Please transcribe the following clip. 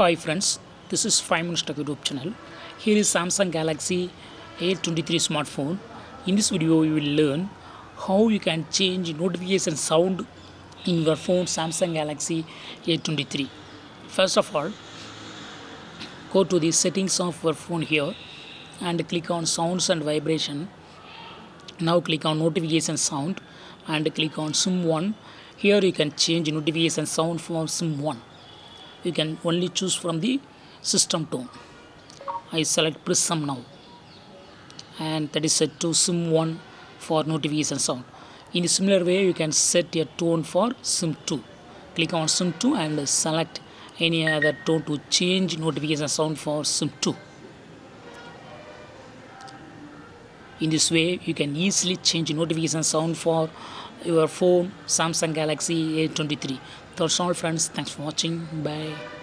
Hi friends, this is 5 Minutes Tech YouTube channel. Here is Samsung Galaxy A23 smartphone. In this video, you will learn how you can change notification sound in your phone Samsung Galaxy A23. First of all, go to the settings of your phone here and click on sounds and vibration. Now click on notification sound and click on SIM 1. Here you can change notification sound from SIM 1. You can only choose from the system tone. I select Prism now, and that is set to SIM 1 for notification sound. In a similar way, you can set a tone for SIM 2. Click on SIM 2 and select any other tone to change notification sound for SIM 2. In this way, you can easily change notification sound for your phone Samsung Galaxy A23. That's all friends. Thanks for watching. Bye.